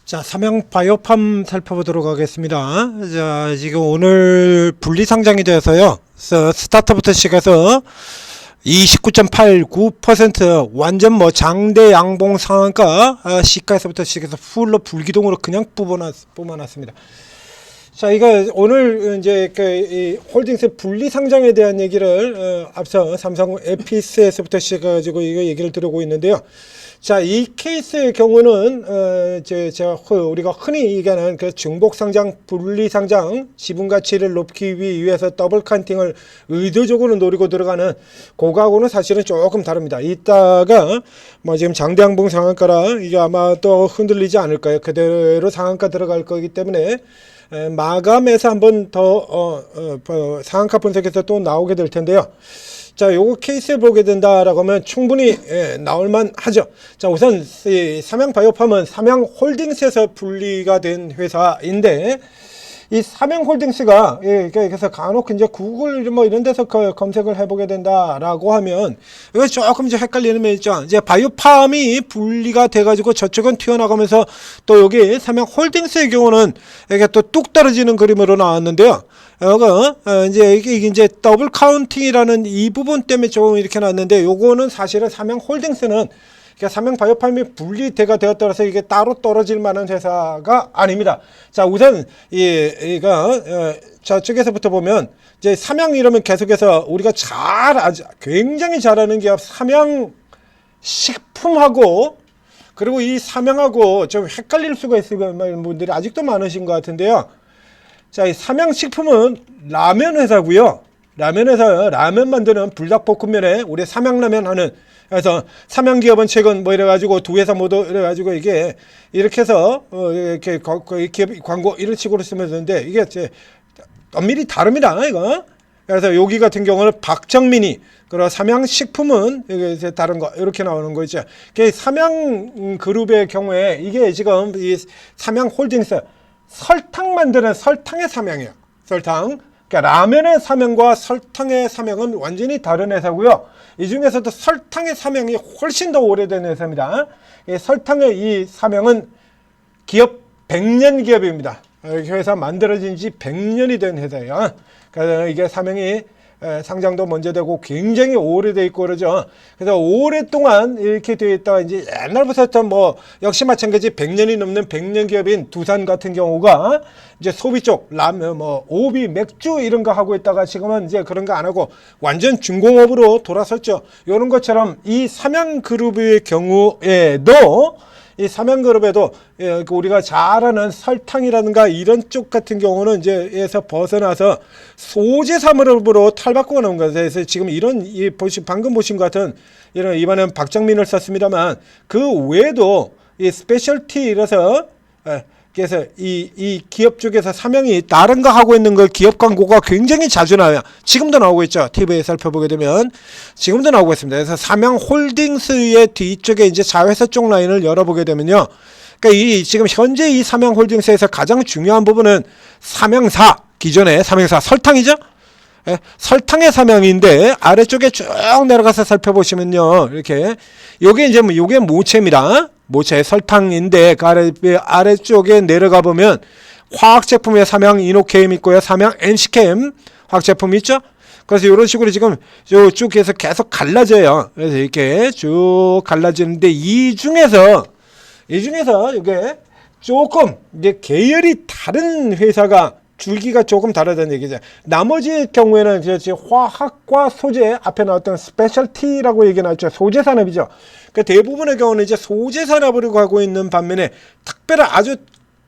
자, 삼양 바이오팜 살펴보도록 하겠습니다. 자, 지금 오늘 분리 상장이 되어서요. 스타트부터 시작해서 29.89% 완전 뭐 장대 양봉 상한가 시가에서부터 시작해서 풀로 불기둥으로 그냥 뽑아놨습니다. 자, 이거 오늘 이제 이 홀딩스 분리 상장에 대한 얘기를 앞서 삼성 에피스에서부터 시작해가지고 이거 얘기를 드리고 있는데요. 자, 이 케이스의 경우는 우리가 흔히 얘기하는 그 중복 상장, 분리 상장, 지분 가치를 높이기 위해서 더블 카운팅을 의도적으로 노리고 들어가는 그거하고는 사실은 조금 다릅니다. 이따가 뭐 지금 장대 양봉 상한가라 이게 아마 또 흔들리지 않을까요? 그대로 상한가 들어갈 거기 때문에 마감해서 한번 더 상한가 분석해서 또 나오게 될 텐데요. 자, 요거 케이스 보게 된다라고 하면 충분히 나올만 하죠. 자, 우선 이 삼양바이오팜은 삼양홀딩스에서 분리가 된 회사인데, 이 삼양홀딩스가 그래서 간혹 이제 구글 뭐 이런 데서 검색을 해보게 된다라고 하면 이거 조금 이제 헷갈리는 면 있죠. 이제 바이오팜이 분리가 돼가지고 저쪽은 튀어나가면서 또 여기 삼양홀딩스의 경우는 이게 또 뚝 떨어지는 그림으로 나왔는데요. 이거 이게 더블 카운팅이라는 이 부분 때문에 조금 이렇게 나왔는데, 요거는 사실은 삼양홀딩스는 그러니까 삼양바이오팜이 분리가 되었더라서 이게 따로 떨어질 만한 회사가 아닙니다. 자, 우선 저쪽에서부터 보면 이제 삼양 이러면 계속해서 우리가 굉장히 잘하는 기업 삼양식품하고, 그리고 이 삼양하고 좀 헷갈릴 수가 있는 분들이 아직도 많으신 것 같은데요. 자, 이 삼양식품은 라면 회사고요. 라면 회사요. 라면 만드는 불닭볶음면에 우리 삼양라면 하는, 그래서 삼양기업은 최근 뭐 이래가지고 두 회사 모두 이래가지고 이게 이렇게 해서 이렇게 기업 광고 이런 식으로 쓰면 되는데, 이게 엄밀히 다릅니다, 이거. 그래서 여기 같은 경우는 박정민이, 그리고 삼양식품은 이게 다른 거 이렇게 나오는 거 있죠. 삼양그룹의 경우에 이게 지금 이 삼양홀딩스 설탕 만드는 설탕의 삼양이에요. 설탕. 그러니까 라면의 삼양과 설탕의 삼양은 완전히 다른 회사고요. 이 중에서도 설탕의 삼양이 훨씬 더 오래된 회사입니다. 이 설탕의 이 삼양은 기업 100년 기업입니다. 회사 만들어진 지 100년이 된 회사예요. 그래서 이게 삼양이 상장도 먼저 되고 굉장히 오래돼 있고 그러죠. 그래서 오랫동안 이렇게 되어 있다가 이제 옛날부터 뭐 역시 마찬가지 100년이 넘는 100년 기업인 두산 같은 경우가 이제 소비 쪽 라면 뭐 오비 맥주 이런 거 하고 있다가 지금은 이제 그런 거 안 하고 완전 중공업으로 돌아섰죠. 이런 것처럼 이 삼양그룹의 경우에도 이 삼양그룹에도 우리가 잘 아는 설탕이라든가 이런 쪽 같은 경우는 이제 에서 벗어나서 소재 산업으로 탈바꾸어 놓은 거예요. 그래서 지금 이런 방금 보신 것 같은 이런 이번엔 박정민을 썼습니다만 그 외에도 이 스페셜티라서 그래서 이 기업 쪽에서 삼양이 다른 거 하고 있는 거 기업 광고가 굉장히 자주 나와요. 지금도 나오고 있죠. TV에 살펴보게 되면 지금도 나오고 있습니다. 그래서 삼양홀딩스의 뒤쪽에 이제 자회사 쪽 라인을 열어보게 되면요. 그러니까 지금 현재 이 삼양홀딩스에서 가장 중요한 부분은 삼양사, 기존의 삼양사 설탕이죠. 설탕의 삼양인데 아래쪽에 쭉 내려가서 살펴보시면요. 이렇게 요게 이제 요게 모체입니다. 모체 설탕인데 그 아래쪽에 내려가 보면 화학 제품에 삼양 이노케임 있고요. 삼양 NC캠 화학 제품 있죠. 그래서 이런 식으로 지금 쭉 해서 계속 갈라져요. 그래서 이렇게 쭉 갈라지는데 이 중에서 이게 조금 이제 계열이 다른 회사가 줄기가 조금 다르다는 얘기죠. 나머지 경우에는 화학과 소재 앞에 나왔던 스페셜티라고 얘기 나왔죠. 소재 산업이죠. 그러니까 대부분의 경우는 이제 소재 산업으로 가고 있는 반면에 특별한 아주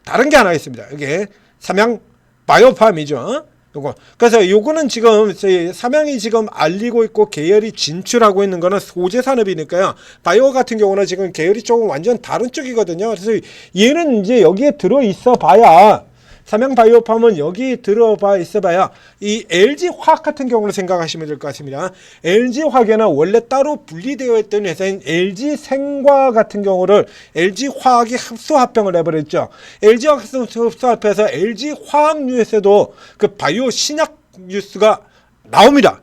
다른 게 하나 있습니다. 이게 삼양 바이오팜이죠. 요거. 그래서 요거는 지금 삼양이 지금 알리고 있고 계열이 진출하고 있는 거는 소재 산업이니까요. 바이오 같은 경우는 지금 계열이 조금 완전 다른 쪽이거든요. 그래서 얘는 이제 여기에 들어 있어 봐야, 삼양바이오팜은 여기 들어봐 있어봐야 이 LG화학 같은 경우를 생각하시면 될 것 같습니다. LG화학에는 원래 따로 분리되어 있던 회사인 LG생과 같은 경우를 LG화학이 합수합병을 해버렸죠. LG화학 합수합해서 LG화학 뉴스에도 그 바이오 신약 뉴스가 나옵니다.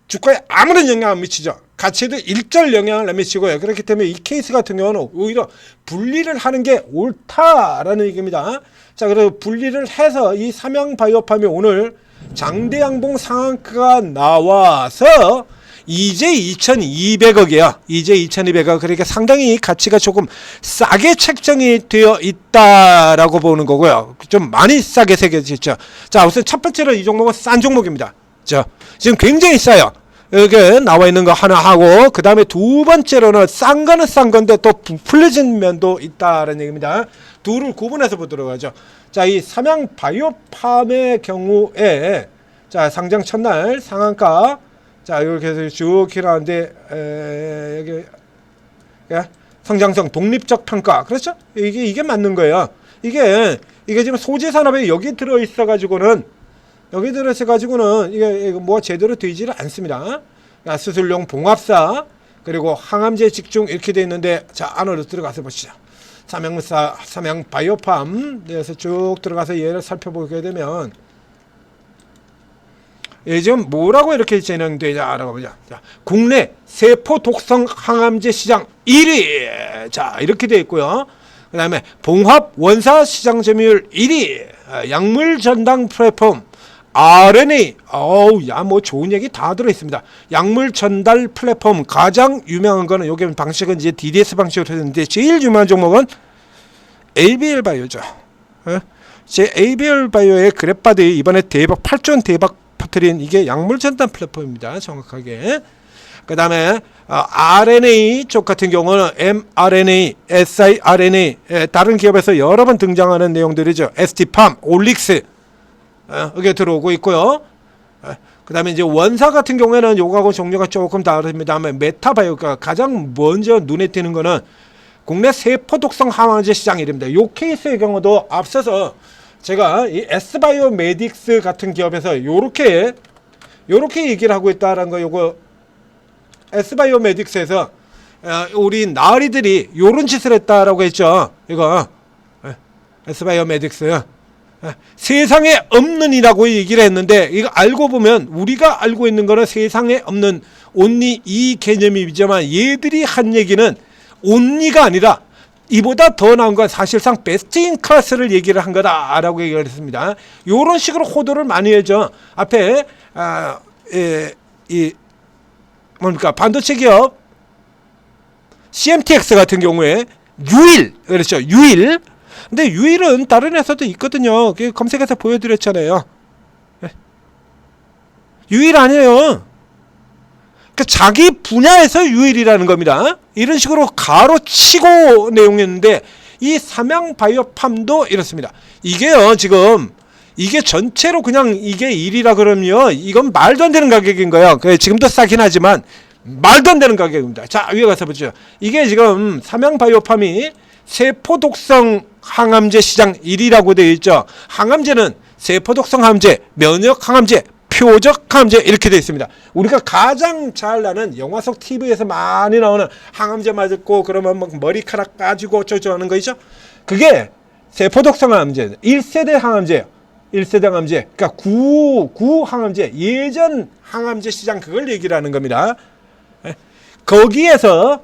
주가에 아무런 영향 안 미치죠. 가치에도 일절 영향을 미치고요. 그렇기 때문에 이 케이스 같은 경우는 오히려 분리를 하는 게 옳다라는 얘기입니다. 자, 그래서 분리를 해서 이 삼양바이오팜이 오늘 장대양봉 상한가가 나와서 이제 2,200억이야. 이제 2,200억. 그러니까 상당히 가치가 조금 싸게 책정이 되어 있다라고 보는 거고요. 좀 많이 싸게 새겨졌죠. 자, 우선 첫 번째로 이 종목은 싼 종목입니다. 자, 지금 굉장히 싸요. 여기 나와 있는 거 하나 하고, 그 다음에 두 번째로는 싼 거는 싼 건데 또 부풀려진 면도 있다라는 얘기입니다. 둘을 구분해서 보도록 하죠. 자, 이 삼양바이오팜의 경우에, 자, 상장 첫날 상한가, 자, 이렇게 해서 쭉 길어가는데, 여기, 예? 성장성 독립적 평가. 그렇죠? 이게 맞는 거예요. 이게 지금 소재 산업에 여기 들어있어가지고는, 이게 뭐 제대로 되지를 않습니다. 수술용 봉합사, 그리고 항암제 직중 이렇게 되어 있는데, 자, 안으로 들어가서 보시죠. 삼양바이오팜에서 쭉 들어가서 얘를 살펴보게 되면, 지금 뭐라고 이렇게 진행되냐라고 보자. 자, 국내 세포 독성 항암제 시장 1위. 자, 이렇게 되어 있고요. 그 다음에 봉합 원사 시장 점유율 1위. 약물 전당 플랫폼 RNA. 야, 뭐 좋은 얘기 다 들어 있습니다. 약물 전달 플랫폼 가장 유명한 거는 요게 방식은 이제 DDS 방식으로 했는데 제일 유명한 종목은 ABL 바이오죠. 제 ABL 바이오의 그래파드 이번에 대박 8조 대박 퍼뜨린 이게 약물 전단 플랫폼입니다. 정확하게. 그 다음에 RNA 쪽 같은 경우는 mRNA, siRNA, 다른 기업에서 여러 번 등장하는 내용들이죠. ST팜, 올릭스 이게 들어오고 있고요. 그 다음에 이제 원사 같은 경우에는 요거하고 종류가 조금 다릅니다. 메타바이오가 가장 먼저 눈에 띄는 거는 국내 세포 독성 항암제 시장 이름입니다. 요 케이스의 경우도 앞서서 제가 이 S바이오메딕스 같은 기업에서 요렇게 얘기를 하고 있다라는 거, 요거 S바이오메딕스에서 우리 나으리들이 요런 짓을 했다라고 했죠. 이거 S바이오메딕스 세상에 없는이라고 얘기를 했는데, 이거 알고 보면 우리가 알고 있는 거는 세상에 없는 온리 이 개념이지만 얘들이 한 얘기는 온리가 아니라 이보다 더 나은 건 사실상 베스트 인 클래스를 얘기를 한 거다라고 얘기를 했습니다. 요런 식으로 호도를 많이 해죠. 앞에 뭡니까 반도체 기업 CMTX 같은 경우에 유일, 그렇죠, 유일. 근데 유일은 다른 회사도 있거든요. 검색해서 보여드렸잖아요. 유일 아니에요. 그러니까 자기 분야에서 유일이라는 겁니다. 이런 식으로 가로치고 내용이었는데, 이 삼양바이오팜도 이렇습니다. 이게요, 지금 이게 전체로 그냥 이게 1위라 그러면요, 이건 말도 안 되는 가격인 거예요. 지금도 싸긴 하지만 말도 안 되는 가격입니다. 자, 위에 가서 보죠. 이게 지금 삼양바이오팜이 세포독성 항암제 시장 1위라고 되어 있죠. 항암제는 세포독성 항암제, 면역 항암제, 표적 항암제 이렇게 되어 있습니다. 우리가 가장 잘 아는 영화 속 TV에서 많이 나오는 항암제 맞고 그러면 막 머리카락 빠지고 어쩌고 하는 거 있죠. 그게 세포독성 항암제 1세대 항암제예요. 1세대 항암제. 그러니까 구 항암제, 예전 항암제 시장 그걸 얘기를 하는 겁니다. 거기에서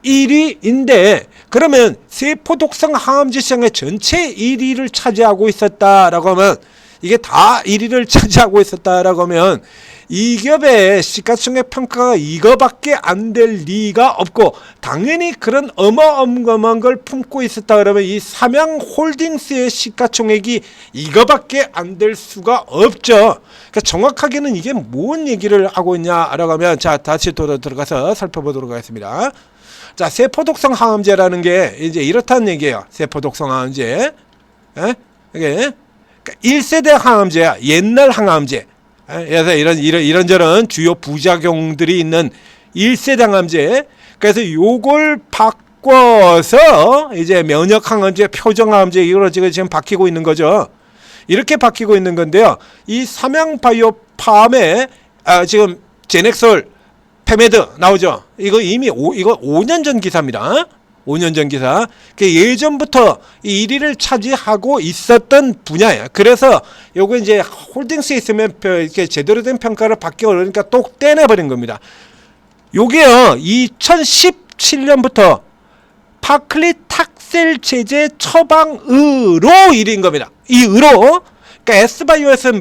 1위인데, 그러면 세포독성 항암제 시장의 전체 1위를 차지하고 있었다라고 하면, 이게 다 1위를 차지하고 있었다라고 하면 이 기업의 시가총액 평가가 이거밖에 안 될 리가 없고, 당연히 그런 어마어마한 걸 품고 있었다 그러면 이 삼양홀딩스의 시가총액이 이거밖에 안 될 수가 없죠. 그러니까 정확하게는 이게 뭔 얘기를 하고 있냐라고 하면, 자, 다시 들어가서 살펴보도록 하겠습니다. 자, 세포독성 항암제라는 게 이제 이렇다는 얘기예요. 세포독성 항암제. 이게 1세대 항암제야. 옛날 항암제. 그래서 이런저런 주요 부작용들이 있는 1세대 항암제. 그래서 요걸 바꿔서 이제 면역 항암제, 표적 항암제 이걸 지금 바뀌고 있는 거죠. 이렇게 바뀌고 있는 건데요. 이 삼양바이오팜에 지금 제넥솔, 페메드 나오죠. 이거 이미 이거 5년 전 기사입니다. 5년 전 기사. 예전부터 1위를 차지하고 있었던 분야예요. 그래서 요거 이제 홀딩스에 있으면 이렇게 제대로 된 평가를 받기 어려우니까 똑 떼내버린 겁니다. 요게요 2017년부터 파클리 탁셀 제재 처방으로 1위인 겁니다. 이 의로 그러니까 S바이오에서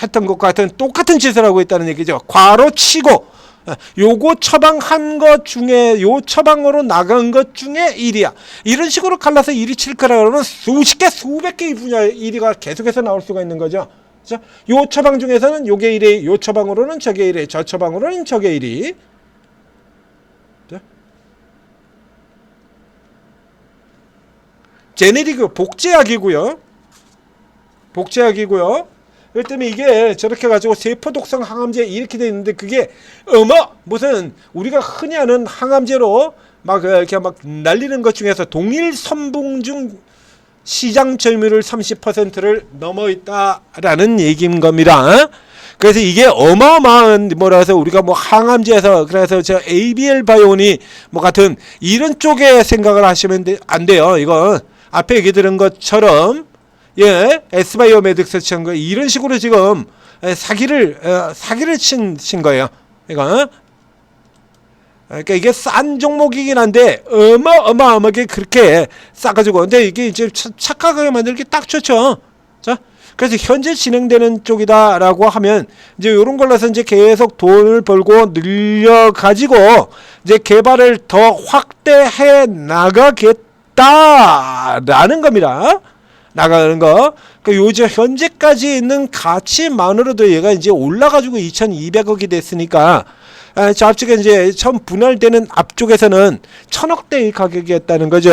했던 것과 같은 똑같은 짓을 하고 있다는 얘기죠. 괄호 치고 요거 처방한 것 중에 요 처방으로 나간 것 중에 1위야. 이런 식으로 갈라서 1위 칠 거라고는 수십 개 수백 개의 분야의 1위가 계속해서 나올 수가 있는 거죠. 자, 요 처방 중에서는 요게 1위, 요 처방으로는 저게 1위, 저 처방으로는 저게 1위. 제네릭 복제약이고요. 복제약이고요. 그렇기 때문에 이게 저렇게 가지고 세포독성 항암제 이렇게 돼 있는데 그게 무슨 우리가 흔히 아는 항암제로 막 이렇게 막 날리는 것 중에서 동일 선봉 중 시장 점유율 30%를 넘어 있다라는 얘기인 겁니다. 그래서 이게 어마어마한 뭐라서 우리가 뭐 항암제에서 그래서 저 ABL 바이오니 뭐 같은 이런 쪽에 생각을 하시면 안 돼요. 이거 앞에 얘기 들은 것처럼 S바이오메딕스 친 거 이런 식으로 지금 사기를 친 거예요. 이거 그러니까 이게 싼 종목이긴 한데 어마어마하게 그렇게 싸가지고 근데 이게 이제 착각하게 만들기 딱 좋죠. 자, 그래서 현재 진행되는 쪽이다라고 하면 이제 이런 걸로서 이제 계속 돈을 벌고 늘려가지고 이제 개발을 더 확대해 나가겠다라는 겁니다. 나가는 거. 그러니까 요즘 현재까지 있는 가치만으로도 얘가 이제 올라가지고 2,200억이 됐으니까 좌측에 이제 처음 분할되는 앞쪽에서는 1,000억대의 가격이었다는 거죠.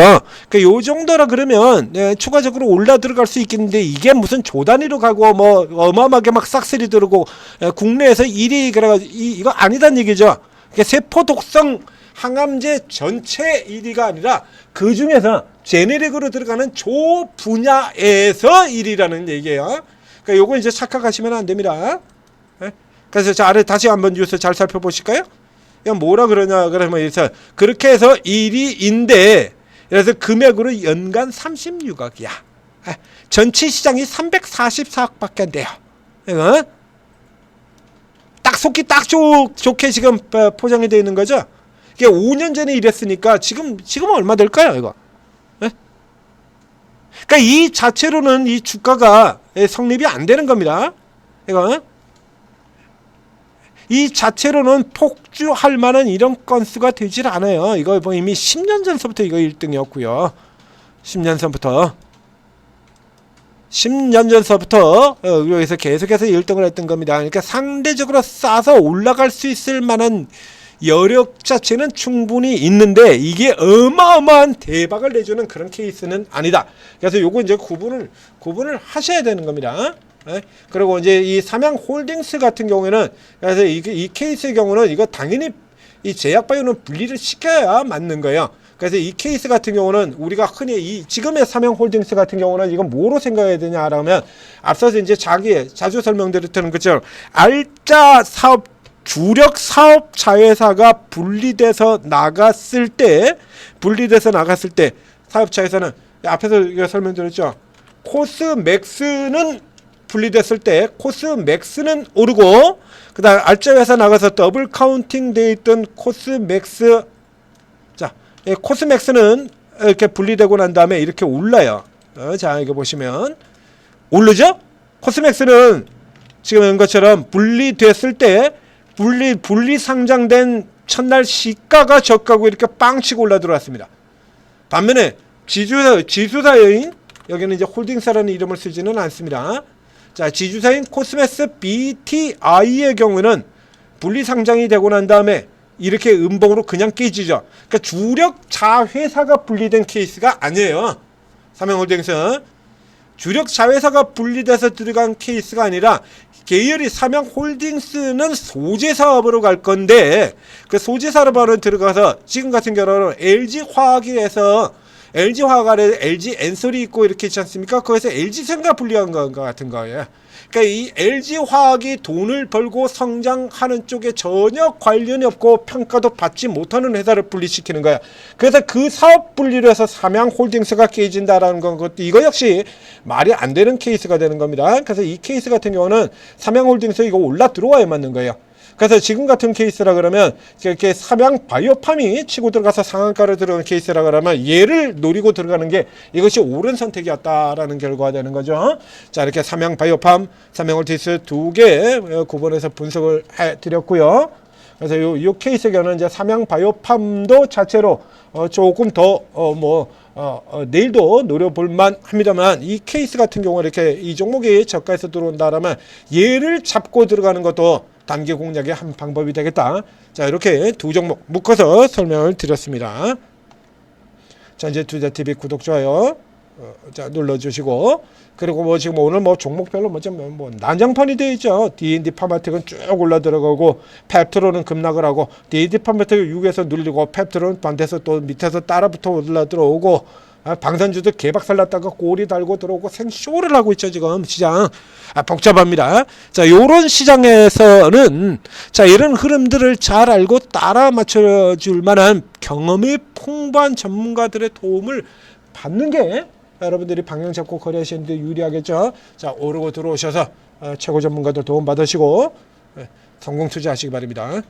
그러니까 요 정도라 그러면 추가적으로 올라 들어갈 수 있겠는데 이게 무슨 조 단위로 가고 뭐 어마어마하게 막 싹쓸이 들고 국내에서 1위 그래가지고 이거 아니단 얘기죠. 그러니까 세포 독성 항암제 전체 1위가 아니라 그 중에서 제네릭으로 들어가는 조 분야에서 1위라는 얘기예요. 그러니까 요거 이제 착각하시면 안 됩니다. 그래서 자 아래 다시 한번 뉴스 잘 살펴보실까요? 그냥 뭐라 그러냐 그러면 그렇게 해서 1위인데 그래서 금액으로 연간 36억이야. 전체 시장이 344억밖에 안 돼요. 이거 딱 속기 딱 좋게 지금 포장이 되어 있는 거죠. 이게 5년 전에 이랬으니까 지금 얼마 될까요, 이거? 그러니까 이 자체로는 이 주가가 성립이 안 되는 겁니다. 이거 이 자체로는 폭주할 만한 이런 건수가 되질 않아요. 이거 뭐 이미 10년 전서부터 이거 1등이었고요. 10년 전서부터 여기서 계속해서 1등을 했던 겁니다. 그러니까 상대적으로 싸서 올라갈 수 있을 만한 여력 자체는 충분히 있는데 이게 어마어마한 대박을 내주는 그런 케이스는 아니다. 그래서 요거 이제 구분을 하셔야 되는 겁니다. 그리고 이제 이 삼양홀딩스 같은 경우에는 그래서 이 케이스의 경우는 이거 당연히 이 제약바이오는 분리를 시켜야 맞는 거예요. 그래서 이 케이스 같은 경우는 우리가 흔히 이 지금의 삼양홀딩스 같은 경우는 이건 뭐로 생각해야 되냐라면 앞서서 이제 자주 설명드렸던 것처럼 알짜 사업 주력 사업 자회사가 분리돼서 나갔을 때 사업자에서는 앞에서 설명드렸죠. 코스맥스는 분리됐을 때 코스맥스는 오르고 그다음 알짜 회사 나가서 더블 카운팅 돼 있던 코스맥스 코스맥스는 이렇게 분리되고 난 다음에 이렇게 올라요. 자, 이거 보시면 오르죠? 코스맥스는 지금 이런 것처럼 분리됐을 때 분리 상장된 첫날 시가가 저가고 이렇게 빵 치고 올라 들어왔습니다. 반면에 지주사인 여기는 이제 홀딩사라는 이름을 쓰지는 않습니다. 자, 지주사인 코스맥스 BTI의 경우는 분리 상장이 되고 난 다음에 이렇게 음봉으로 그냥 깨지죠. 그러니까 주력 자회사가 분리된 케이스가 아니에요. 삼양홀딩스 주력 자회사가 분리돼서 들어간 케이스가 아니라 계열이 삼양홀딩스는 소재 사업으로 갈 건데 그 소재 사업으로 들어가서 지금 같은 경우는 LG화학에서 LG화학 아래 LG 엔솔이 있고 이렇게 있지 않습니까? 거기서 LG생과 분리한 것 같은 거예요. 그러니까 이 LG화학이 돈을 벌고 성장하는 쪽에 전혀 관련이 없고 평가도 받지 못하는 회사를 분리시키는 거야. 그래서 그 사업 분리로 해서 삼양홀딩스가 깨진다라는 것도 이거 역시 말이 안 되는 케이스가 되는 겁니다. 그래서 이 케이스 같은 경우는 삼양홀딩스 이거 올라 들어와야 맞는 거예요. 그래서 지금 같은 케이스라 그러면 이렇게 삼양 바이오팜이 치고 들어가서 상한가를 들어가는 케이스라 그러면 얘를 노리고 들어가는 게 이것이 옳은 선택이었다라는 결과가 되는 거죠. 자, 이렇게 삼양 바이오팜, 삼양올티스 두 개 구분해서 분석을 해드렸고요. 그래서 요 케이스 경우는 이제 삼양 바이오팜도 자체로 조금 더 내일도 노려볼만 합니다만, 이 케이스 같은 경우 이렇게 이 종목이 저가에서 들어온다라면 얘를 잡고 들어가는 것도 단기 공략의 한 방법이 되겠다. 자, 이렇게 두 종목 묶어서 설명을 드렸습니다. 자, 이제 투자TV 구독, 좋아요 자, 눌러주시고, 그리고 지금 오늘 종목별로 난장판이 되어 있죠. D&D 파마텍은 쭉 올라 들어가고, 펩트론은 급락을 하고, D&D 파마텍 6에서 눌리고, 펩트론 반대에서 또 밑에서 따라붙어 올라 들어오고, 방산주도 개박살 났다가 꼬리 달고 들어오고 생쇼를 하고 있죠. 지금 시장 복잡합니다. 자, 요런 시장에서는 자, 이런 흐름들을 잘 알고 따라 맞춰줄 만한 경험이 풍부한 전문가들의 도움을 받는 게 여러분들이 방향 잡고 거래하시는 데 유리하겠죠. 자, 오르고 들어오셔서 최고 전문가들 도움 받으시고 성공 투자하시기 바랍니다.